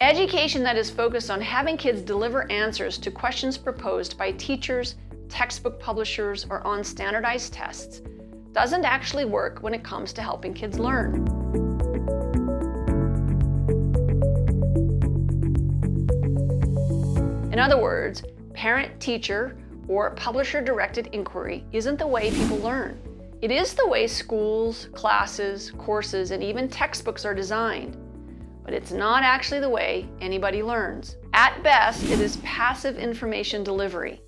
Education that is focused on having kids deliver answers to questions proposed by teachers, textbook publishers, or on standardized tests doesn't actually work when it comes to helping kids learn. In other words, parent-teacher or publisher-directed inquiry isn't the way people learn. It is the way schools, classes, courses, and even textbooks are designed. But it's not actually the way anybody learns. At best, it is passive information delivery,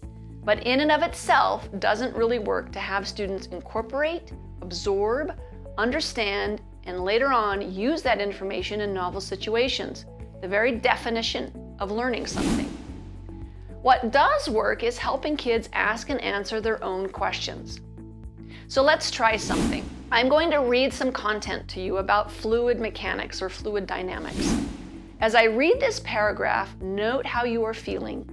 but in and of itself doesn't really work to have students incorporate, absorb, understand, and later on use that information in novel situations, the very definition of learning something. What does work is helping kids ask and answer their own questions. So let's try something. I'm going to read some content to you about fluid mechanics or fluid dynamics. As I read this paragraph, note how you are feeling.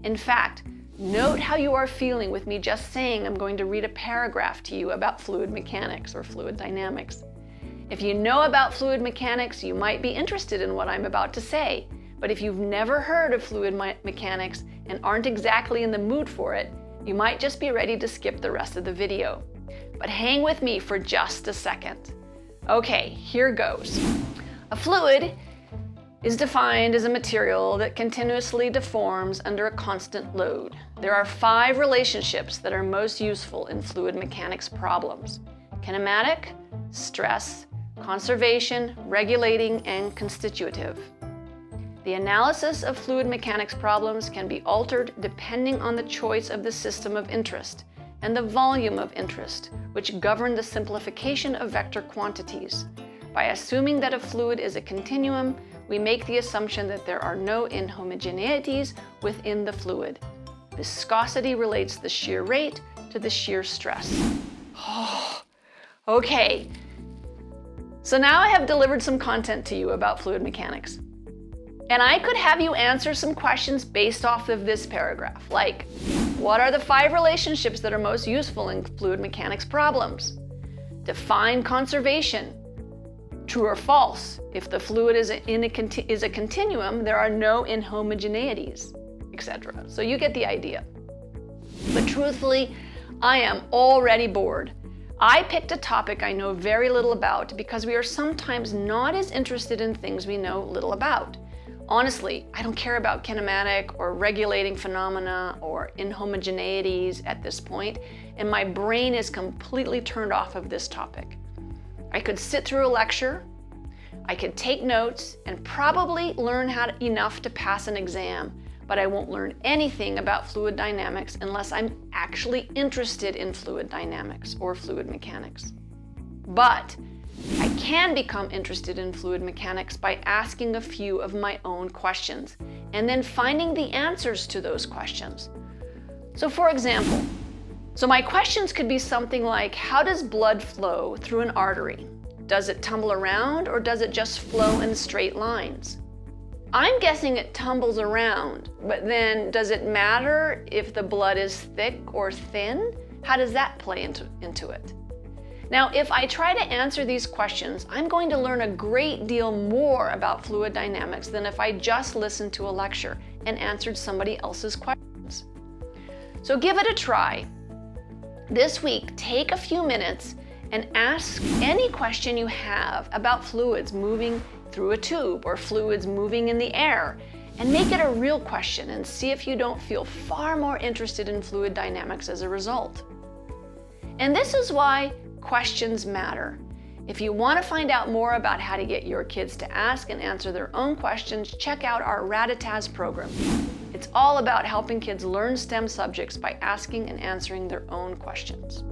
In fact, note how you are feeling with me just saying I'm going to read a paragraph to you about fluid mechanics or fluid dynamics. If you know about fluid mechanics, you might be interested in what I'm about to say. But if you've never heard of fluid mechanics and aren't exactly in the mood for it, you might just be ready to skip the rest of the video. But hang with me for just a second. Okay, here goes. A fluid is defined as a material that continuously deforms under a constant load. There are 5 relationships that are most useful in fluid mechanics problems: kinematic, stress, conservation, regulating, and constitutive. The analysis of fluid mechanics problems can be altered depending on the choice of the system of interest and the volume of interest, which govern the simplification of vector quantities. By assuming that a fluid is a continuum, we make the assumption that there are no inhomogeneities within the fluid. Viscosity relates the shear rate to the shear stress. Okay, so now I have delivered some content to you about fluid mechanics. And I could have you answer some questions based off of this paragraph, like, what are the 5 relationships that are most useful in fluid mechanics problems? Define conservation. True or false? If the fluid is a continuum, there are no inhomogeneities, etc. So you get the idea. But truthfully, I am already bored. I picked a topic I know very little about because we are sometimes not as interested in things we know little about. Honestly, I don't care about kinematic or regulating phenomena or inhomogeneities at this point, and my brain is completely turned off of this topic. I could sit through a lecture, I could take notes, and probably learn enough to pass an exam, but I won't learn anything about fluid dynamics unless I'm actually interested in fluid dynamics or fluid mechanics. But I can become interested in fluid mechanics by asking a few of my own questions and then finding the answers to those questions. So for example, my questions could be something like, how does blood flow through an artery? Does it tumble around or does it just flow in straight lines? I'm guessing it tumbles around, but then does it matter if the blood is thick or thin? How does that play into it? Now, if I try to answer these questions, I'm going to learn a great deal more about fluid dynamics than if I just listened to a lecture and answered somebody else's questions. So give it a try. This week, take a few minutes and ask any question you have about fluids moving through a tube or fluids moving in the air, and make it a real question and see if you don't feel far more interested in fluid dynamics as a result. And this is why questions matter. If you want to find out more about how to get your kids to ask and answer their own questions, check out our RATATAZ program. It's all about helping kids learn STEM subjects by asking and answering their own questions.